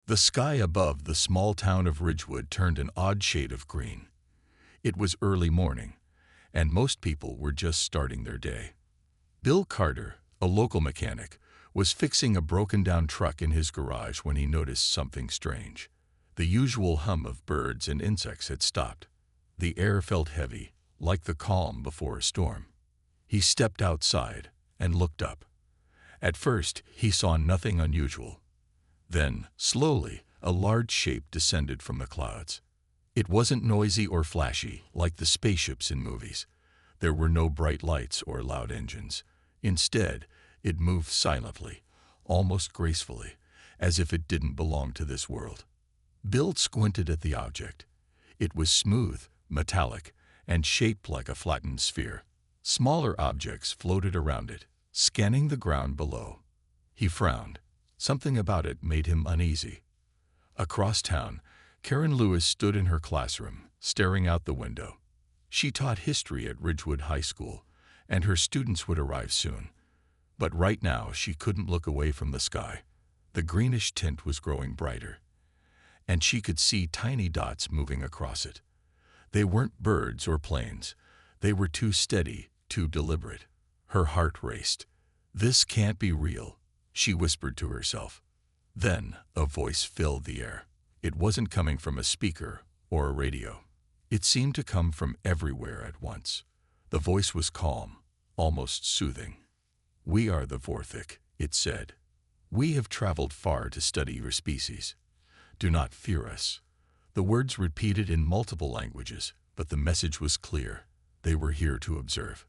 The sky above the small town of Ridgewood turned an odd shade of green. It was early morning, and most people were just starting their day. Bill Carter, a local mechanic, was fixing a broken-down truck in his garage when he noticed something strange. The usual hum of birds and insects had stopped. The air felt heavy, like the calm before a storm. He stepped outside and looked up. At first, he saw nothing unusual. Then, slowly, a large shape descended from the clouds. It wasn't noisy or flashy like the spaceships in movies. There were no bright lights or loud engines. Instead, it moved silently, almost gracefully, as if it didn't belong to this world. Bill squinted at the object. It was smooth, metallic, and shaped like a flattened sphere. Smaller objects floated around it, scanning the ground below. He frowned. Something about it made him uneasy. Across town, Karen Lewis stood in her classroom, staring out the window. She taught history at Ridgewood High School, and her students would arrive soon. But right now, she couldn't look away from the sky. The greenish tint was growing brighter, and she could see tiny dots moving across it. They weren't birds or planes. They were too steady, too deliberate. Her heart raced. "This can't be real," she whispered to herself. Then a voice filled the air. It wasn't coming from a speaker or a radio. It seemed to come from everywhere at once. The voice was calm, almost soothing. "We are the Vorthik," it said. "We have traveled far to study your species. Do not fear us." The words repeated in multiple languages, but the message was clear. They were here to observe.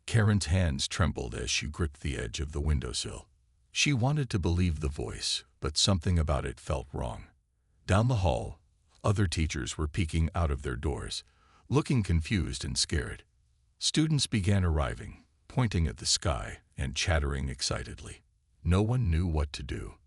Karen's hands trembled as she gripped the edge of the windowsill. She wanted to believe the voice, but something about it felt wrong. Down the hall, other teachers were peeking out of their doors, looking confused and scared. Students began arriving, pointing at the sky and chattering excitedly. No one knew what to do.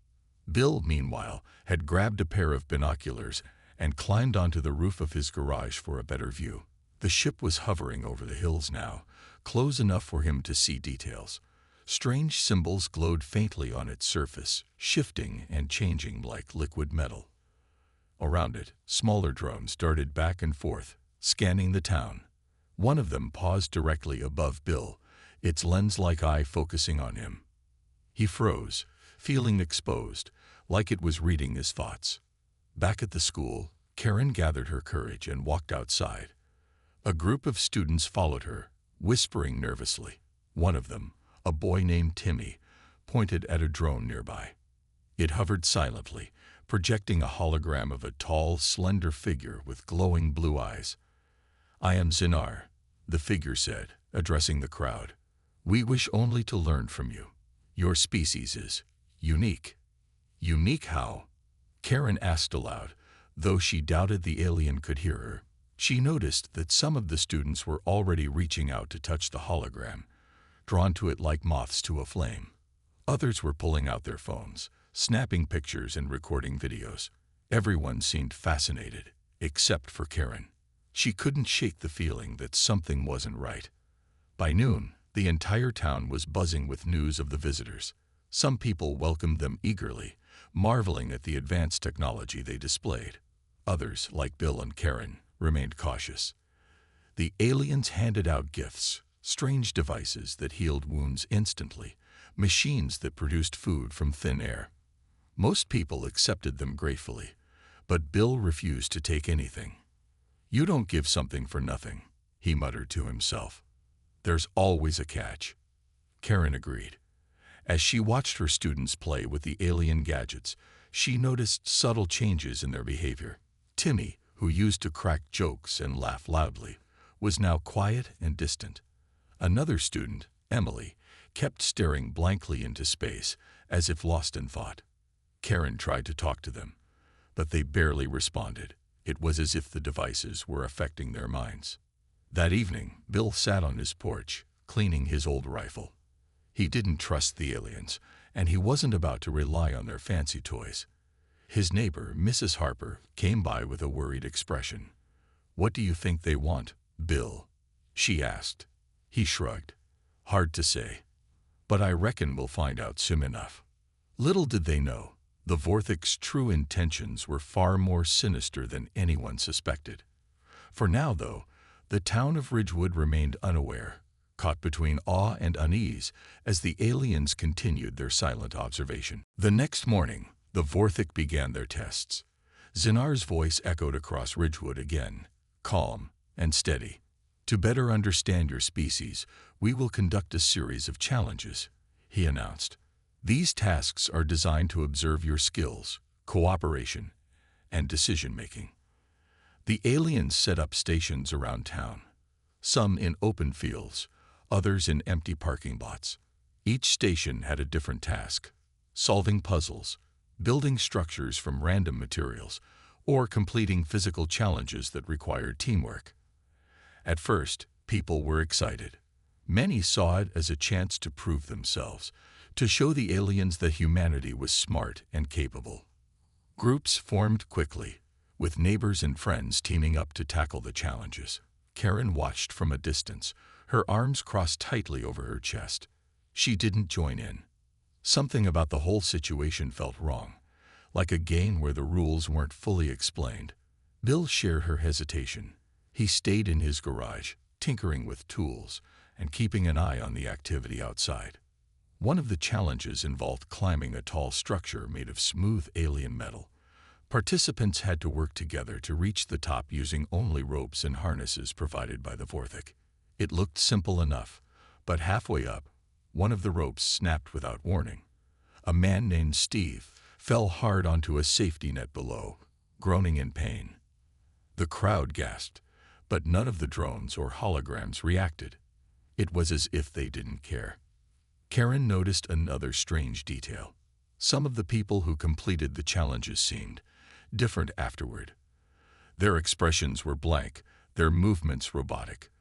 Bill, meanwhile, had grabbed a pair of binoculars and climbed onto the roof of his garage for a better view. The ship was hovering over the hills now, close enough for him to see details. Strange symbols glowed faintly on its surface, shifting and changing like liquid metal. Around it, smaller drones darted back and forth, scanning the town. One of them paused directly above Bill, its lens-like eye focusing on him. He froze, feeling exposed, like it was reading his thoughts. Back at the school, Karen gathered her courage and walked outside. A group of students followed her, whispering nervously. One of them, a boy named Timmy, pointed at a drone nearby. It hovered silently, projecting a hologram of a tall, slender figure with glowing blue eyes. "I am Zinar," the figure said, addressing the crowd. "We wish only to learn from you. Your species is unique." "Unique how?" Karen asked aloud, though she doubted the alien could hear her. She noticed that some of the students were already reaching out to touch the hologram, drawn to it like moths to a flame. Others were pulling out their phones, snapping pictures and recording videos. Everyone seemed fascinated, except for Karen. She couldn't shake the feeling that something wasn't right. By noon, the entire town was buzzing with news of the visitors. Some people welcomed them eagerly, marveling at the advanced technology they displayed. Others, like Bill and Karen, remained cautious. The aliens handed out gifts, strange devices that healed wounds instantly, machines that produced food from thin air. Most people accepted them gratefully, but Bill refused to take anything. "You don't give something for nothing," he muttered to himself. "There's always a catch." Karen agreed. As she watched her students play with the alien gadgets, she noticed subtle changes in their behavior. Timmy, who used to crack jokes and laugh loudly, was now quiet and distant. Another student, Emily, kept staring blankly into space, as if lost in thought. Karen tried to talk to them, but they barely responded. It was as if the devices were affecting their minds. That evening, Bill sat on his porch, cleaning his old rifle. He didn't trust the aliens, and he wasn't about to rely on their fancy toys. His neighbor, Mrs. Harper, came by with a worried expression. "What do you think they want, Bill?" she asked. He shrugged. "Hard to say, but I reckon we'll find out soon enough." Little did they know, The Vorthic's true intentions were far more sinister than anyone suspected. For now, though, the town of Ridgewood remained unaware, caught between awe and unease as the aliens continued their silent observation. The next morning, the Vorthic began their tests. Zinar's voice echoed across Ridgewood again, calm and steady. "To better understand your species, we will conduct a series of challenges," he announced. "These tasks are designed to observe your skills, cooperation, and decision-making." The aliens set up stations around town, some in open fields, others in empty parking lots. Each station had a different task: solving puzzles, building structures from random materials, or completing physical challenges that required teamwork. At first, people were excited. Many saw it as a chance to prove themselves, to show the aliens that humanity was smart and capable. Groups formed quickly, with neighbors and friends teaming up to tackle the challenges. Karen watched from a distance, her arms crossed tightly over her chest. She didn't join in. Something about the whole situation felt wrong, like a game where the rules weren't fully explained. Bill shared her hesitation. He stayed in his garage, tinkering with tools and keeping an eye on the activity outside. One of the challenges involved climbing a tall structure made of smooth alien metal. Participants had to work together to reach the top using only ropes and harnesses provided by the Vorthic. It looked simple enough, but halfway up, one of the ropes snapped without warning. A man named Steve fell hard onto a safety net below, groaning in pain. The crowd gasped, but none of the drones or holograms reacted. It was as if they didn't care. Karen noticed another strange detail. Some of the people who completed the challenges seemed different afterward. Their expressions were blank, their movements robotic.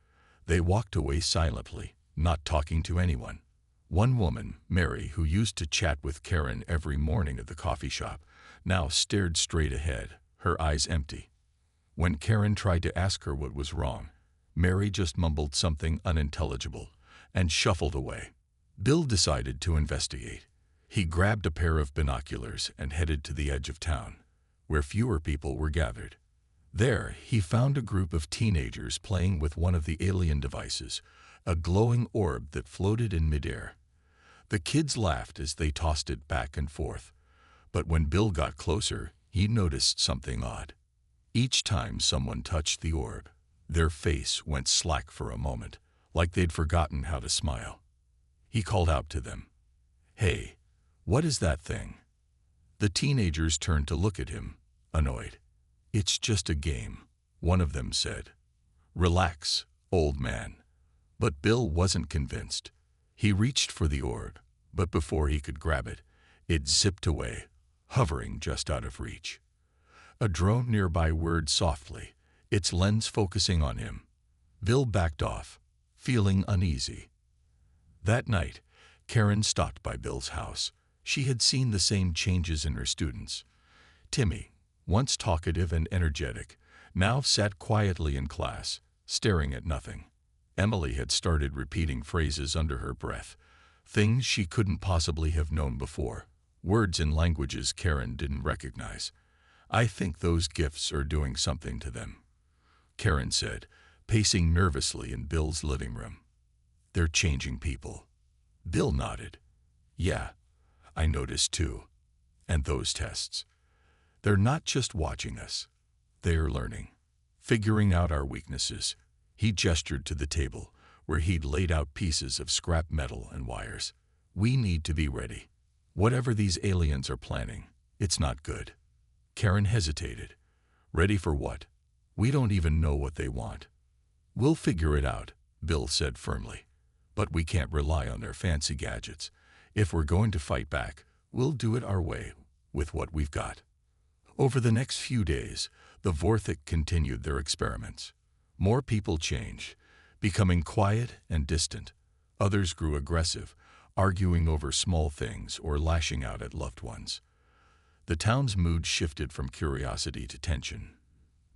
They walked away silently, not talking to anyone. One woman, Mary, who used to chat with Karen every morning at the coffee shop, now stared straight ahead, her eyes empty. When Karen tried to ask her what was wrong, Mary just mumbled something unintelligible and shuffled away. Bill decided to investigate. He grabbed a pair of binoculars and headed to the edge of town, where fewer people were gathered. There, he found a group of teenagers playing with one of the alien devices, a glowing orb that floated in midair. The kids laughed as they tossed it back and forth, but when Bill got closer, he noticed something odd. Each time someone touched the orb, their face went slack for a moment, like they'd forgotten how to smile. He called out to them, "Hey, what is that thing?" The teenagers turned to look at him, annoyed. "It's just a game," one of them said. "Relax, old man." But Bill wasn't convinced. He reached for the orb, but before he could grab it, it zipped away, hovering just out of reach. A drone nearby whirred softly, its lens focusing on him. Bill backed off, feeling uneasy. That night, Karen stopped by Bill's house. She had seen the same changes in her students. Timmy, once talkative and energetic, now sat quietly in class, staring at nothing. Emily had started repeating phrases under her breath, things she couldn't possibly have known before, words in languages Karen didn't recognize. "I think those gifts are doing something to them," Karen said, pacing nervously in Bill's living room. "They're changing people." Bill nodded. "Yeah, I noticed too. And those tests. They're not just watching us. They're learning, figuring out our weaknesses." He gestured to the table, where he'd laid out pieces of scrap metal and wires. "We need to be ready. Whatever these aliens are planning, it's not good." Karen hesitated. "Ready for what? We don't even know what they want." "We'll figure it out," Bill said firmly. "But we can't rely on their fancy gadgets. If we're going to fight back, we'll do it our way, with what we've got." Over the next few days, the Vorthic continued their experiments. More people changed, becoming quiet and distant. Others grew aggressive, arguing over small things or lashing out at loved ones. The town's mood shifted from curiosity to tension.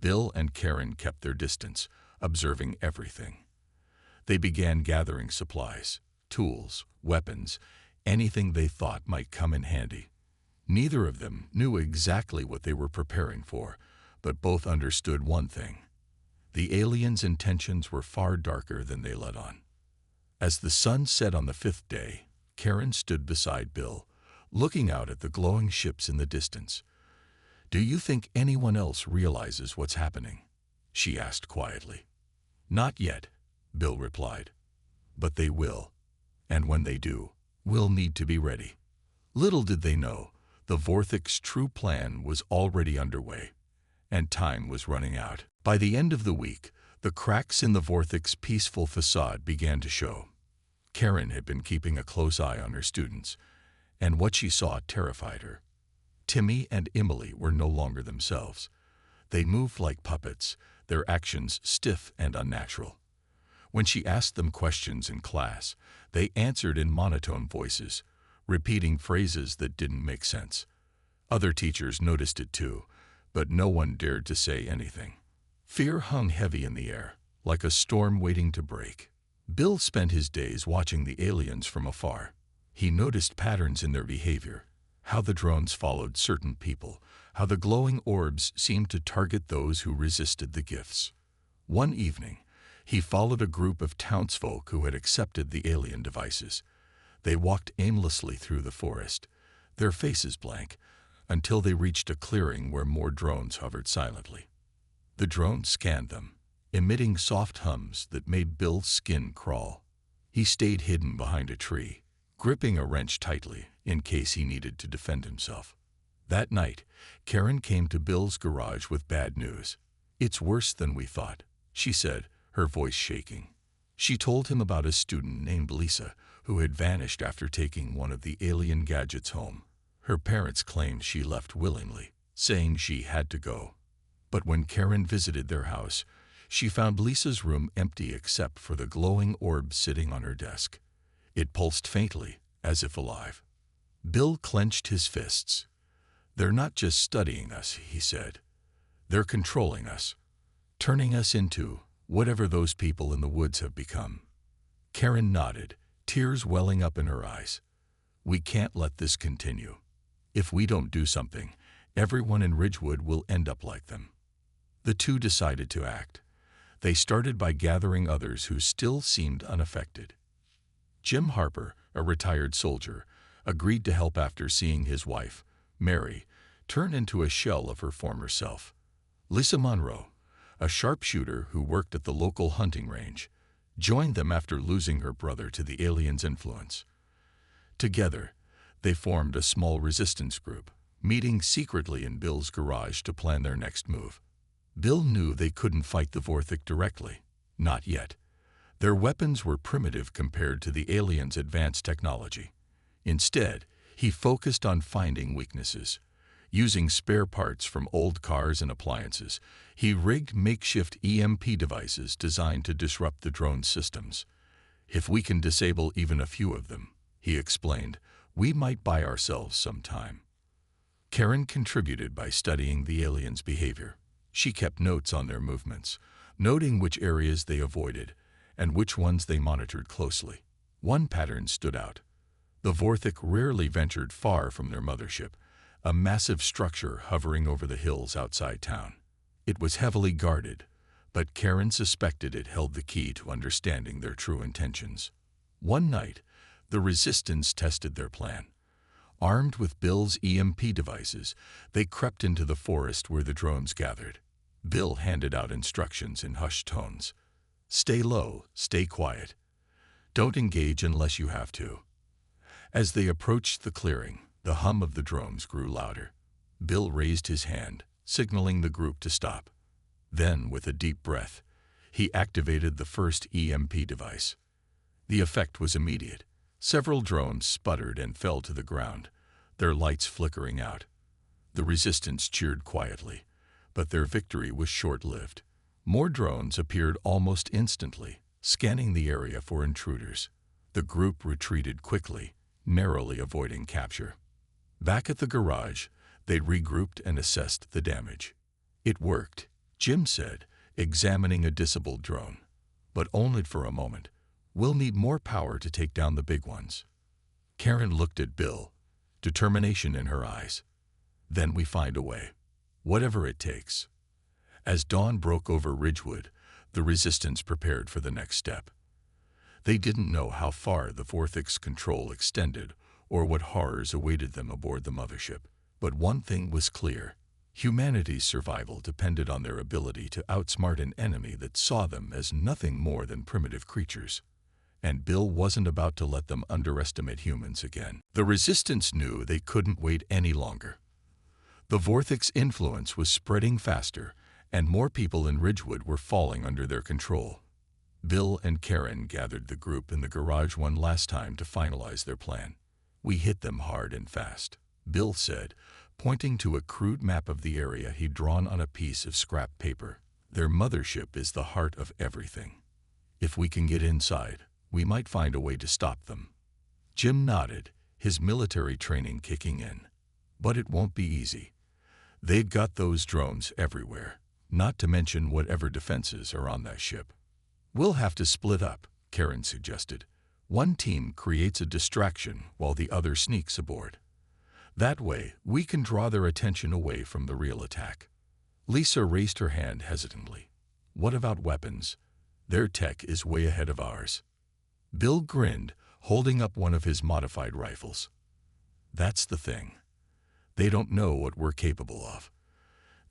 Bill and Karen kept their distance, observing everything. They began gathering supplies, tools, weapons, anything they thought might come in handy. Neither of them knew exactly what they were preparing for, but both understood one thing. The aliens' intentions were far darker than they let on. As the sun set on the fifth day, Karen stood beside Bill, looking out at the glowing ships in the distance. "Do you think anyone else realizes what's happening?" she asked quietly. "Not yet," Bill replied. "But they will. And when they do, we'll need to be ready." Little did they know, the Vorthic's true plan was already underway, and time was running out. By the end of the week, the cracks in the Vorthic's peaceful facade began to show. Karen had been keeping a close eye on her students, and what she saw terrified her. Timmy and Emily were no longer themselves. They moved like puppets, their actions stiff and unnatural. When she asked them questions in class, they answered in monotone voices, repeating phrases that didn't make sense. Other teachers noticed it too, but no one dared to say anything. Fear hung heavy in the air, like a storm waiting to break. Bill spent his days watching the aliens from afar. He noticed patterns in their behavior, how the drones followed certain people, how the glowing orbs seemed to target those who resisted the gifts. One evening, he followed a group of townsfolk who had accepted the alien devices. They walked aimlessly through the forest, their faces blank, until they reached a clearing where more drones hovered silently. The drones scanned them, emitting soft hums that made Bill's skin crawl. He stayed hidden behind a tree, gripping a wrench tightly in case he needed to defend himself. That night, Karen came to Bill's garage with bad news. "It's worse than we thought," she said, her voice shaking. She told him about a student named Lisa who had vanished after taking one of the alien gadgets home. Her parents claimed she left willingly, saying she had to go. But when Karen visited their house, she found Lisa's room empty except for the glowing orb sitting on her desk. It pulsed faintly, as if alive. Bill clenched his fists. "They're not just studying us," he said. "They're controlling us, turning us into whatever those people in the woods have become." Karen nodded, tears welling up in her eyes. "We can't let this continue. If we don't do something, everyone in Ridgewood will end up like them." The two decided to act. They started by gathering others who still seemed unaffected. Jim Harper, a retired soldier, agreed to help after seeing his wife, Mary, turn into a shell of her former self. Lisa Monroe, a sharpshooter who worked at the local hunting range, joined them after losing her brother to the aliens' influence. Together, they formed a small resistance group, meeting secretly in Bill's garage to plan their next move. Bill knew they couldn't fight the Vorthic directly. Not yet. Their weapons were primitive compared to the aliens' advanced technology. Instead, he focused on finding weaknesses. Using spare parts from old cars and appliances, he rigged makeshift EMP devices designed to disrupt the drone systems. "If we can disable even a few of them," he explained, "we might buy ourselves some time." Karen contributed by studying the aliens' behavior. She kept notes on their movements, noting which areas they avoided and which ones they monitored closely. One pattern stood out. The Vorthic rarely ventured far from their mothership, a massive structure hovering over the hills outside town. It was heavily guarded, but Karen suspected it held the key to understanding their true intentions. One night, the resistance tested their plan. Armed with Bill's EMP devices, they crept into the forest where the drones gathered. Bill handed out instructions in hushed tones. "Stay low, stay quiet. Don't engage unless you have to." As they approached the clearing, the hum of the drones grew louder. Bill raised his hand, signaling the group to stop. Then, with a deep breath, he activated the first EMP device. The effect was immediate. Several drones sputtered and fell to the ground, their lights flickering out. The resistance cheered quietly, but their victory was short-lived. More drones appeared almost instantly, scanning the area for intruders. The group retreated quickly, narrowly avoiding capture. Back at the garage, they regrouped and assessed the damage. "It worked," Jim said, examining a disabled drone. "But only for a moment. We'll need more power to take down the big ones." Karen looked at Bill, determination in her eyes. Then we find a way, whatever it takes. As dawn broke over Ridgewood, the resistance prepared for the next step. They didn't know how far the Vorthic's control extended or what horrors awaited them aboard the mothership. But one thing was clear. Humanity's survival depended on their ability to outsmart an enemy that saw them as nothing more than primitive creatures. And Bill wasn't about to let them underestimate humans again. The Resistance knew they couldn't wait any longer. The Vorthic's influence was spreading faster, and more people in Ridgewood were falling under their control. Bill and Karen gathered the group in the garage one last time to finalize their plan. "We hit them hard and fast," Bill said, pointing to a crude map of the area he'd drawn on a piece of scrap paper. "Their mothership is the heart of everything. If we can get inside, we might find a way to stop them." Jim nodded, his military training kicking in. "But it won't be easy. They've got those drones everywhere, not to mention whatever defenses are on that ship." "We'll have to split up," Karen suggested. "One team creates a distraction while the other sneaks aboard. That way, we can draw their attention away from the real attack." Lisa raised her hand hesitantly. "What about weapons? Their tech is way ahead of ours." Bill grinned, holding up one of his modified rifles. "That's the thing. They don't know what we're capable of.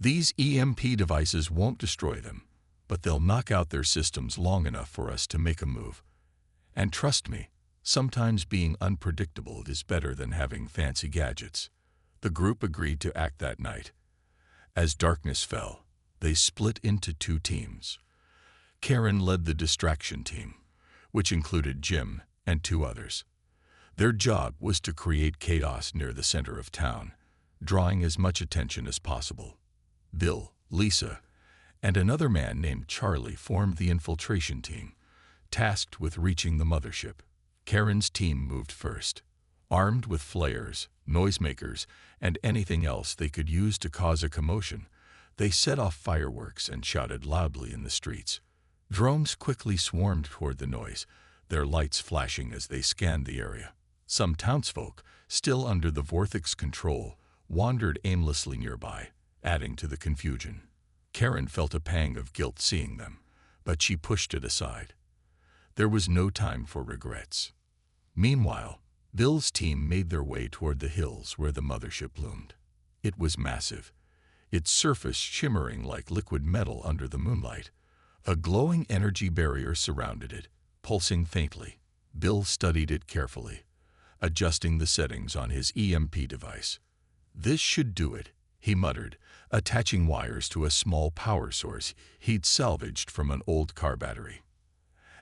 These EMP devices won't destroy them, but they'll knock out their systems long enough for us to make a move. And trust me, sometimes being unpredictable is better than having fancy gadgets." The group agreed to act that night. As darkness fell, they split into two teams. Karen led the distraction team, which included Jim and two others. Their job was to create chaos near the center of town, drawing as much attention as possible. Bill, Lisa, and another man named Charlie formed the infiltration team, tasked with reaching the mothership. Karen's team moved first. Armed with flares, noisemakers, and anything else they could use to cause a commotion, they set off fireworks and shouted loudly in the streets. Drones quickly swarmed toward the noise, their lights flashing as they scanned the area. Some townsfolk, still under the Vorthic's control, wandered aimlessly nearby, adding to the confusion. Karen felt a pang of guilt seeing them, but she pushed it aside. There was no time for regrets. Meanwhile, Bill's team made their way toward the hills where the mothership loomed. It was massive, its surface shimmering like liquid metal under the moonlight. A glowing energy barrier surrounded it, pulsing faintly. Bill studied it carefully, adjusting the settings on his EMP device. "This should do it," he muttered, attaching wires to a small power source he'd salvaged from an old car battery.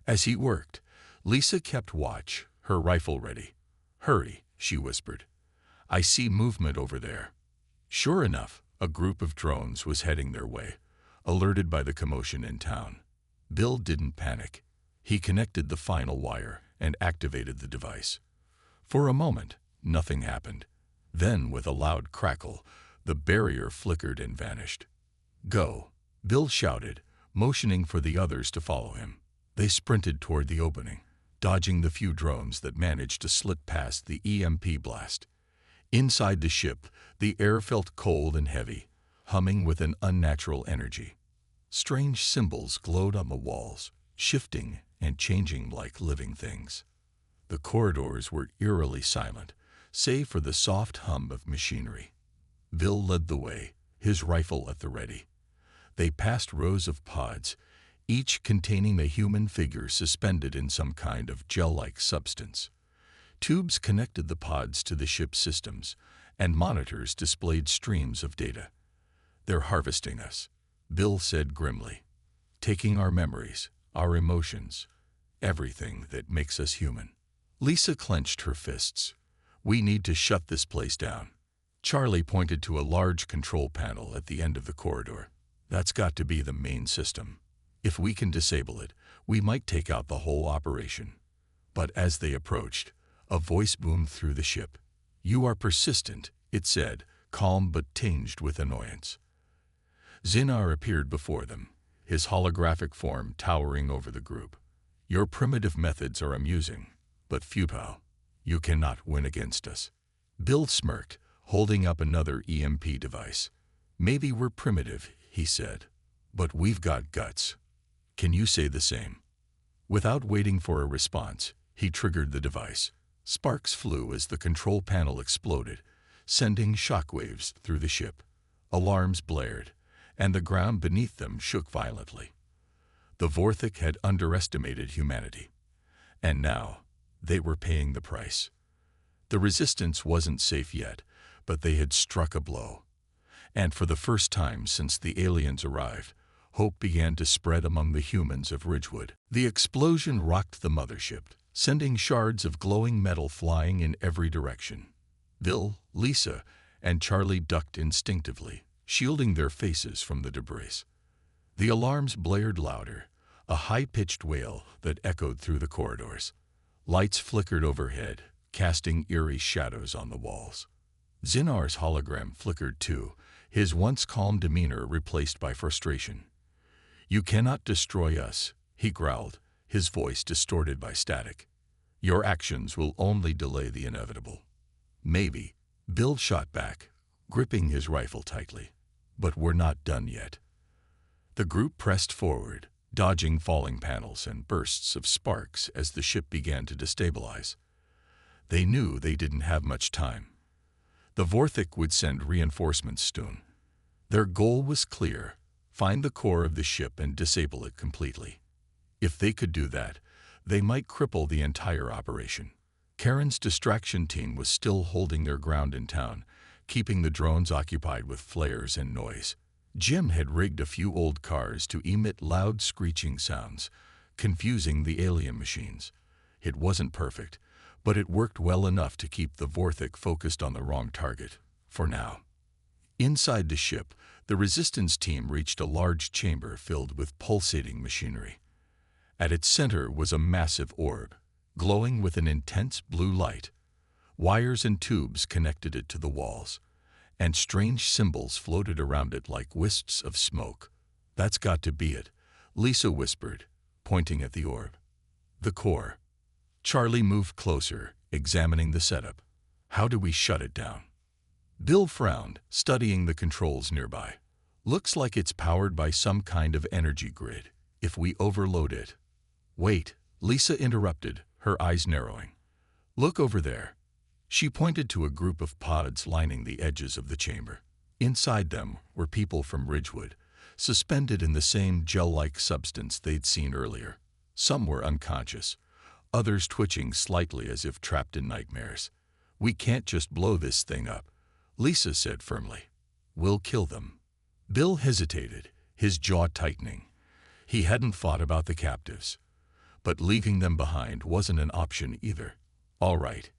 As he worked, Lisa kept watch, her rifle ready. "Hurry," she whispered. "I see movement over there." Sure enough, a group of drones was heading their way, alerted by the commotion in town. Bill didn't panic. He connected the final wire and activated the device. For a moment, nothing happened. Then, with a loud crackle, the barrier flickered and vanished. "Go," Bill shouted, motioning for the others to follow him. They sprinted toward the opening, dodging the few drones that managed to slip past the EMP blast. Inside the ship, the air felt cold and heavy, humming with an unnatural energy. Strange symbols glowed on the walls, shifting and changing like living things. The corridors were eerily silent, save for the soft hum of machinery. Bill led the way, his rifle at the ready. They passed rows of pods, each containing a human figure suspended in some kind of gel-like substance. Tubes connected the pods to the ship's systems, and monitors displayed streams of data. "They're harvesting us," Bill said grimly. "Taking our memories, our emotions, everything that makes us human." Lisa clenched her fists. "We need to shut this place down." Charlie pointed to a large control panel at the end of the corridor. "That's got to be the main system. If we can disable it, we might take out the whole operation." But as they approached, a voice boomed through the ship. "You are persistent," it said, calm but tinged with annoyance. Zinar appeared before them, his holographic form towering over the group. "Your primitive methods are amusing, but futile. You cannot win against us." Bill smirked, holding up another EMP device. "Maybe we're primitive," he said, "but we've got guts. Can you say the same?" Without waiting for a response, he triggered the device. Sparks flew as the control panel exploded, sending shockwaves through the ship. Alarms blared, and the ground beneath them shook violently. The Vorthik had underestimated humanity, and now they were paying the price. The resistance wasn't safe yet, but they had struck a blow. And for the first time since the aliens arrived, hope began to spread among the humans of Ridgewood. The explosion rocked the mothership, sending shards of glowing metal flying in every direction. Bill, Lisa, and Charlie ducked instinctively, shielding their faces from the debris. The alarms blared louder, a high-pitched wail that echoed through the corridors. Lights flickered overhead, casting eerie shadows on the walls. Zinar's hologram flickered too, his once calm demeanor replaced by frustration. "You cannot destroy us," he growled, his voice distorted by static. "Your actions will only delay the inevitable." "Maybe," Bill shot back, gripping his rifle tightly. "But we're not done yet." The group pressed forward, dodging falling panels and bursts of sparks as the ship began to destabilize. They knew they didn't have much time. The Vorthik would send reinforcements soon. Their goal was clear: find the core of the ship and disable it completely. If they could do that, they might cripple the entire operation. Karen's distraction team was still holding their ground in town, keeping the drones occupied with flares and noise. Jim had rigged a few old cars to emit loud screeching sounds, confusing the alien machines. It wasn't perfect, but it worked well enough to keep the Vorthik focused on the wrong target, for now. Inside the ship, the resistance team reached a large chamber filled with pulsating machinery. At its center was a massive orb, glowing with an intense blue light. Wires and tubes connected it to the walls, and strange symbols floated around it like wisps of smoke. "That's got to be it," Lisa whispered, pointing at the orb. "The core." Charlie moved closer, examining the setup. "How do we shut it down?" Bill frowned, studying the controls nearby. "Looks like it's powered by some kind of energy grid. If we overload it—" "Wait," Lisa interrupted, her eyes narrowing. "Look over there." She pointed to a group of pods lining the edges of the chamber. Inside them were people from Ridgewood, suspended in the same gel-like substance they'd seen earlier. Some were unconscious, others twitching slightly as if trapped in nightmares. "We can't just blow this thing up," Lisa said firmly. "We'll kill them." Bill hesitated, his jaw tightening. He hadn't thought about the captives, but leaving them behind wasn't an option either. "All right,"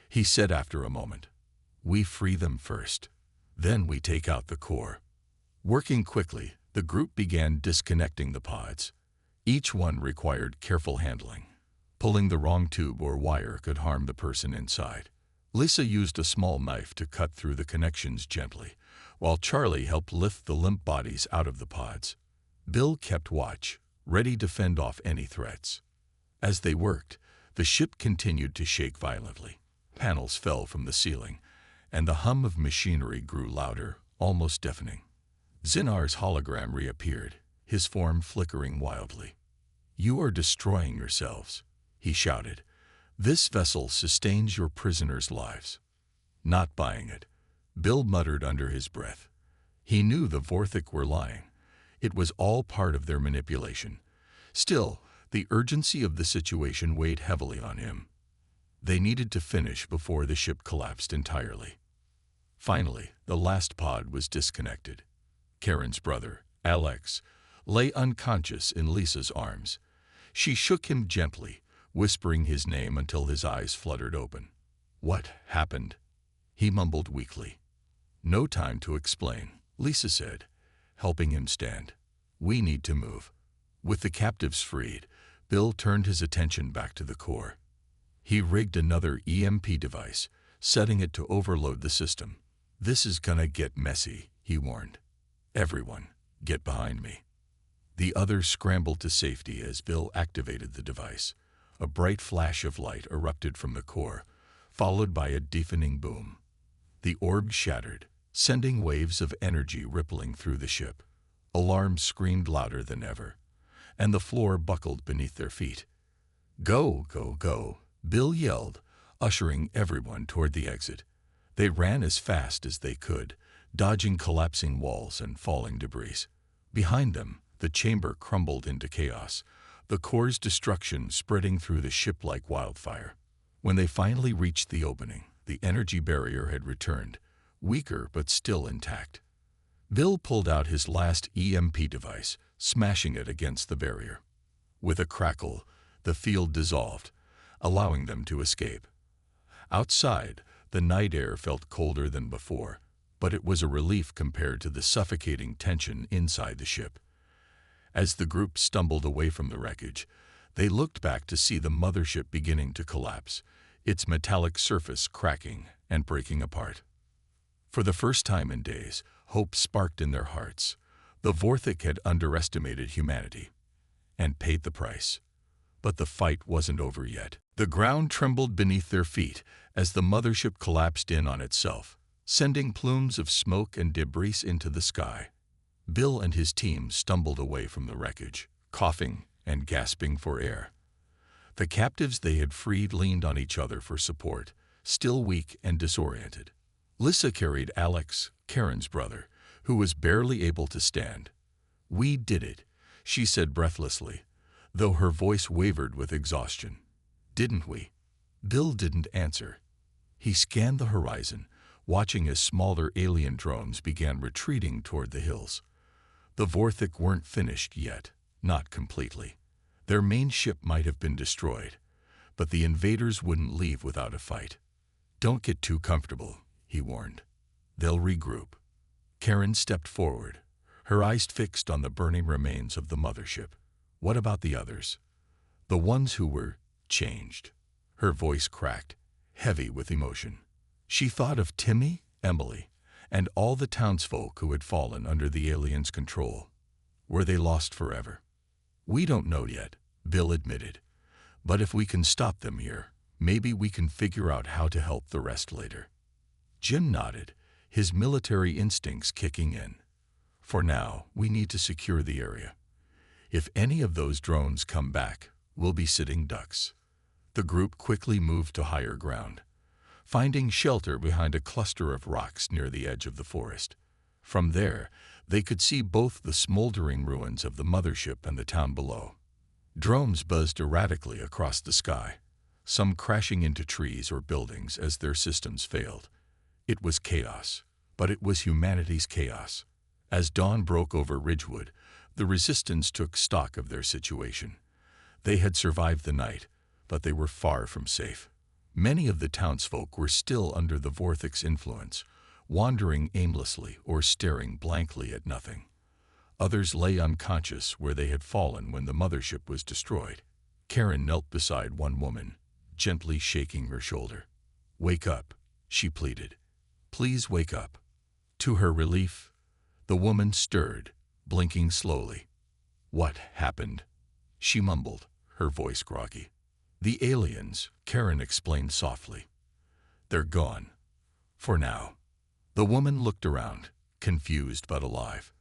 he said after a moment. "We free them first. Then we take out the core." Working quickly, the group began disconnecting the pods. Each one required careful handling. Pulling the wrong tube or wire could harm the person inside. Lisa used a small knife to cut through the connections gently, while Charlie helped lift the limp bodies out of the pods. Bill kept watch, ready to fend off any threats. As they worked, the ship continued to shake violently. Panels fell from the ceiling, and the hum of machinery grew louder, almost deafening. Zinar's hologram reappeared, his form flickering wildly. "You are destroying yourselves," he shouted. "This vessel sustains your prisoners' lives." "Not buying it," Bill muttered under his breath. He knew the Vorthik were lying. It was all part of their manipulation. Still, the urgency of the situation weighed heavily on him. They needed to finish before the ship collapsed entirely. Finally, the last pod was disconnected. Karen's brother, Alex, lay unconscious in Lisa's arms. She shook him gently, whispering his name until his eyes fluttered open. "What happened?" he mumbled weakly. "No time to explain," Lisa said, helping him stand. "We need to move." With the captives freed, Bill turned his attention back to the core. He rigged another EMP device, setting it to overload the system. "This is gonna get messy," he warned. "Everyone, get behind me." The others scrambled to safety as Bill activated the device. A bright flash of light erupted from the core, followed by a deafening boom. The orb shattered, sending waves of energy rippling through the ship. Alarms screamed louder than ever, and the floor buckled beneath their feet. "Go, go, go," Bill yelled, ushering everyone toward the exit. They ran as fast as they could, dodging collapsing walls and falling debris. Behind them, the chamber crumbled into chaos, the core's destruction spreading through the ship like wildfire. When they finally reached the opening, the energy barrier had returned, weaker but still intact. Bill pulled out his last EMP device, smashing it against the barrier. With a crackle, the field dissolved, allowing them to escape. Outside, the night air felt colder than before, but it was a relief compared to the suffocating tension inside the ship. As the group stumbled away from the wreckage, they looked back to see the mothership beginning to collapse, its metallic surface cracking and breaking apart. For the first time in days, hope sparked in their hearts. The Vorthik had underestimated humanity and paid the price. But the fight wasn't over yet. The ground trembled beneath their feet as the mothership collapsed in on itself, sending plumes of smoke and debris into the sky. Bill and his team stumbled away from the wreckage, coughing and gasping for air. The captives they had freed leaned on each other for support, still weak and disoriented. Lissa carried Alex, Karen's brother, who was barely able to stand. "We did it," she said breathlessly, though her voice wavered with exhaustion. "Didn't we?" Bill didn't answer. He scanned the horizon, watching as smaller alien drones began retreating toward the hills. The Vorthik weren't finished yet, not completely. Their main ship might have been destroyed, but the invaders wouldn't leave without a fight. "Don't get too comfortable," he warned. "They'll regroup." Karen stepped forward, her eyes fixed on the burning remains of the mothership. "What about the others? The ones who were changed?" Her voice cracked, heavy with emotion. She thought of Timmy, Emily, and all the townsfolk who had fallen under the aliens' control. Were they lost forever? "We don't know yet," Bill admitted. "But if we can stop them here, maybe we can figure out how to help the rest later." Jim nodded, his military instincts kicking in. "For now, we need to secure the area. If any of those drones come back, we'll be sitting ducks." The group quickly moved to higher ground, finding shelter behind a cluster of rocks near the edge of the forest. From there, they could see both the smoldering ruins of the mothership and the town below. Drones buzzed erratically across the sky, some crashing into trees or buildings as their systems failed. It was chaos, but it was humanity's chaos. As dawn broke over Ridgewood, the resistance took stock of their situation. They had survived the night, but they were far from safe. Many of the townsfolk were still under the Vorthik's influence, wandering aimlessly or staring blankly at nothing. Others lay unconscious where they had fallen when the mothership was destroyed. Karen knelt beside one woman, gently shaking her shoulder. "Wake up," she pleaded. "Please wake up." To her relief, the woman stirred, blinking slowly. "What happened?" she mumbled, her voice groggy. "The aliens," Karen explained softly. "They're gone. For now." The woman looked around, confused but alive.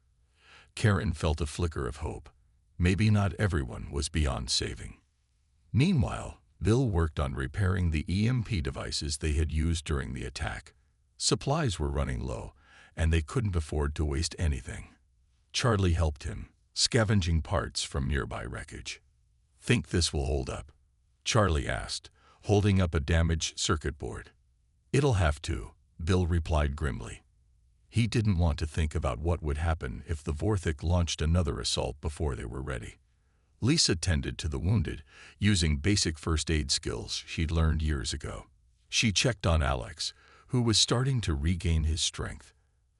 Karen felt a flicker of hope. Maybe not everyone was beyond saving. Meanwhile, Bill worked on repairing the EMP devices they had used during the attack. Supplies were running low, and they couldn't afford to waste anything. Charlie helped him, scavenging parts from nearby wreckage. "Think this will hold up?" Charlie asked, holding up a damaged circuit board. "It'll have to," Bill replied grimly. He didn't want to think about what would happen if the Vorthik launched another assault before they were ready. Lisa tended to the wounded, using basic first aid skills she'd learned years ago. She checked on Alex, who was starting to regain his strength.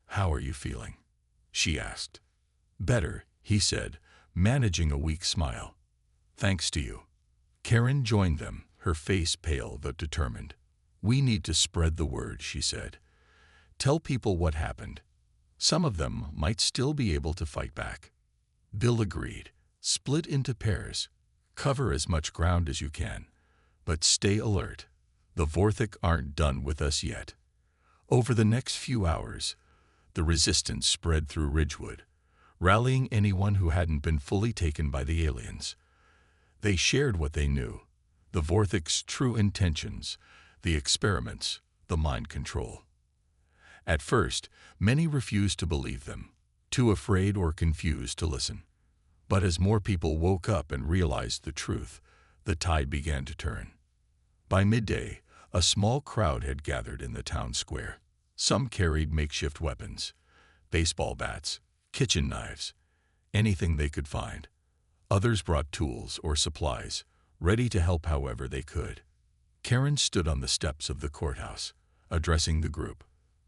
"How are you feeling?" she asked. "Better," he said, managing a weak smile. "Thanks to you." Karen joined them, her face pale but determined. "We need to spread the word," she said. "Tell people what happened. Some of them might still be able to fight back." Bill agreed. "Split into pairs. Cover as much ground as you can. But stay alert. The Vorthik aren't done with us yet. Over the next few hours, the resistance spread through Ridgewood, rallying anyone who hadn't been fully taken by the aliens. They shared what they knew, the Vorthik's true intentions, the experiments, the mind control. At first, many refused to believe them, too afraid or confused to listen. But as more people woke up and realized the truth, the tide began to turn. By midday, a small crowd had gathered in the town square. Some carried makeshift weapons, baseball bats, kitchen knives, anything they could find. Others brought tools or supplies, ready to help however they could. Karen stood on the steps of the courthouse, addressing the group.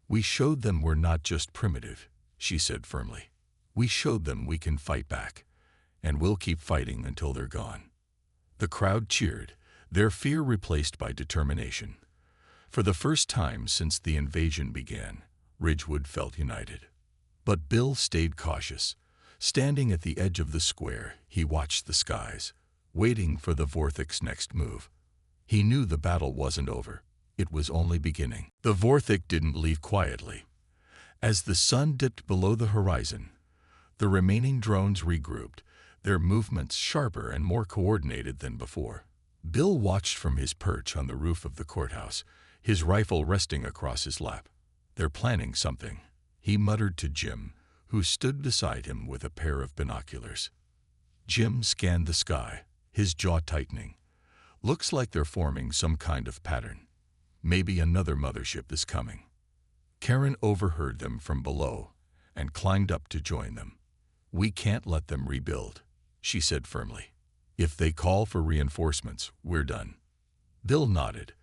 "We showed them we're not just primitive," she said firmly. "We showed them we can fight back, and we'll keep fighting until they're gone." The crowd cheered, their fear replaced by determination. For the first time since the invasion began, Ridgewood felt united. But Bill stayed cautious. Standing at the edge of the square, he watched the skies, waiting for the Vorthik's next move. He knew the battle wasn't over. It was only beginning. The Vorthik didn't leave quietly. As the sun dipped below the horizon, the remaining drones regrouped, their movements sharper and more coordinated than before. Bill watched from his perch on the roof of the courthouse, his rifle resting across his lap. "They're planning something," he muttered to Jim, who stood beside him with a pair of binoculars. Jim scanned the sky, his jaw tightening. "Looks like they're forming some kind of pattern. Maybe another mothership is coming." Karen overheard them from below and climbed up to join them. "We can't let them rebuild," she said firmly. "If they call for reinforcements, we're done." Bill nodded.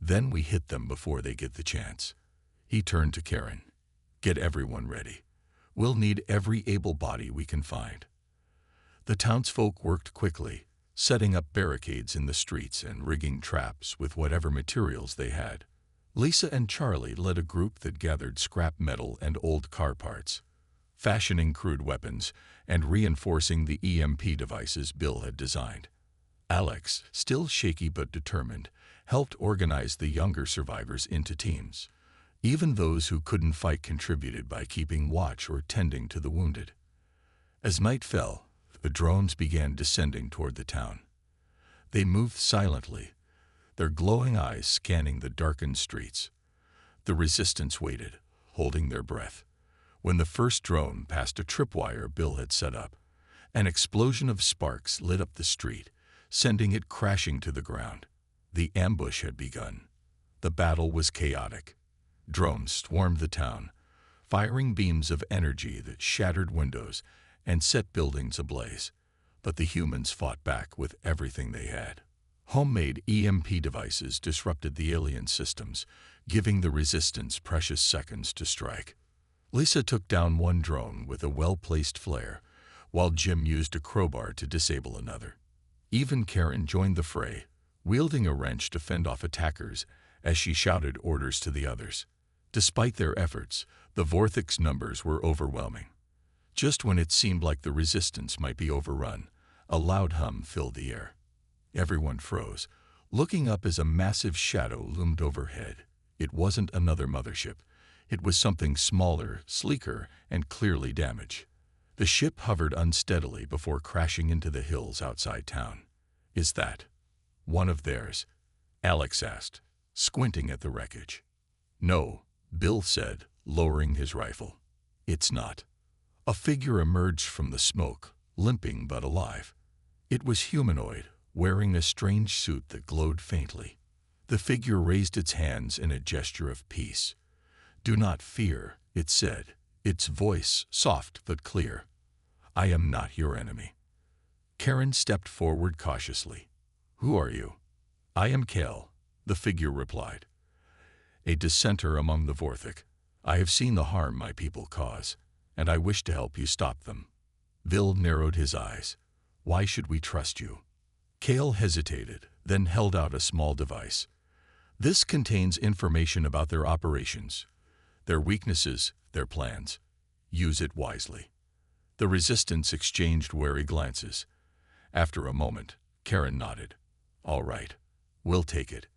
"Then we hit them before they get the chance." He turned to Karen. "Get everyone ready. We'll need every able body we can find." The townsfolk worked quickly, setting up barricades in the streets and rigging traps with whatever materials they had. Lisa and Charlie led a group that gathered scrap metal and old car parts, fashioning crude weapons and reinforcing the EMP devices Bill had designed. Alex, still shaky but determined, helped organize the younger survivors into teams. Even those who couldn't fight contributed by keeping watch or tending to the wounded. As night fell, the drones began descending toward the town. They moved silently, their glowing eyes scanning the darkened streets. The resistance waited, holding their breath. When the first drone passed a tripwire Bill had set up, an explosion of sparks lit up the street, sending it crashing to the ground. The ambush had begun. The battle was chaotic. Drones swarmed the town, firing beams of energy that shattered windows and set buildings ablaze. But the humans fought back with everything they had. Homemade EMP devices disrupted the alien systems, giving the resistance precious seconds to strike. Lisa took down one drone with a well-placed flare, while Jim used a crowbar to disable another. Even Karen joined the fray, wielding a wrench to fend off attackers as she shouted orders to the others. Despite their efforts, the Vorthik's numbers were overwhelming. Just when it seemed like the resistance might be overrun, a loud hum filled the air. Everyone froze, looking up as a massive shadow loomed overhead. It wasn't another mothership. It was something smaller, sleeker, and clearly damaged. The ship hovered unsteadily before crashing into the hills outside town. "Is that one of theirs?" Alex asked, squinting at the wreckage. "No," Bill said, lowering his rifle. "It's not." A figure emerged from the smoke, limping but alive. It was humanoid, wearing a strange suit that glowed faintly. The figure raised its hands in a gesture of peace. "Do not fear," it said, its voice soft but clear. "I am not your enemy." Karen stepped forward cautiously. "Who are you?" "I am Kale," the figure replied. "A dissenter among the Vorthik. I have seen the harm my people cause, and I wish to help you stop them." Bill narrowed his eyes. "Why should we trust you?" Kale hesitated, then held out a small device. "This contains information about their operations, their weaknesses, their plans. Use it wisely." The resistance exchanged wary glances. After a moment, Karen nodded. "All right, we'll take it.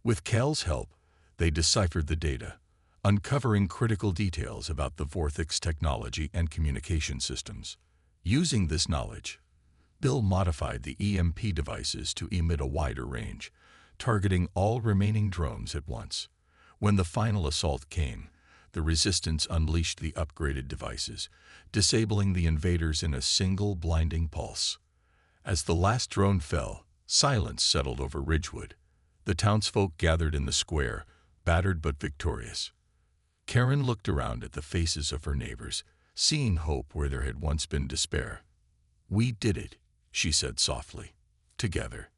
With Cal's help, they deciphered the data, uncovering critical details about the Vorthic's technology and communication systems. Using this knowledge, Bill modified the EMP devices to emit a wider range, targeting all remaining drones at once. When the final assault came, the Resistance unleashed the upgraded devices, disabling the invaders in a single blinding pulse. As the last drone fell, silence settled over Ridgewood. The townsfolk gathered in the square, battered but victorious. Karen looked around at the faces of her neighbors, seeing hope where there had once been despair. "We did it," she said softly. "Together."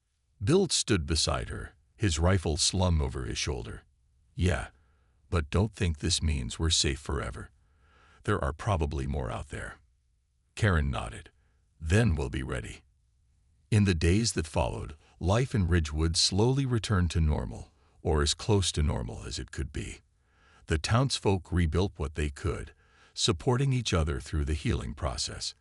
Bill stood beside her, his rifle slung over his shoulder. "Yeah, but don't think this means we're safe forever. There are probably more out there." Karen nodded. "Then we'll be ready." In the days that followed, life in Ridgewood slowly returned to normal, or as close to normal as it could be. The townsfolk rebuilt what they could, supporting each other through the healing process.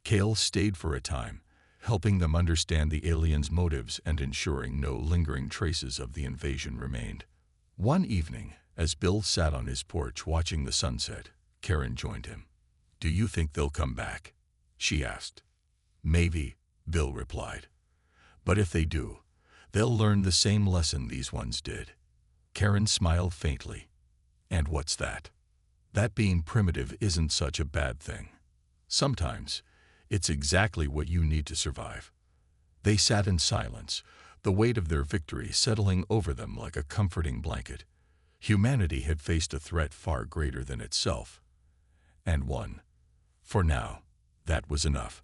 Cal stayed for a time, helping them understand the aliens' motives and ensuring no lingering traces of the invasion remained. One evening, as Bill sat on his porch watching the sunset, Karen joined him. "Do you think they'll come back?" she asked. "Maybe," Bill replied. "But if they do, they'll learn the same lesson these ones did." Karen smiled faintly. "And what's that?" "That being primitive isn't such a bad thing. Sometimes, it's exactly what you need to survive." They sat in silence, the weight of their victory settling over them like a comforting blanket. Humanity had faced a threat far greater than itself, and won. For now, that was enough.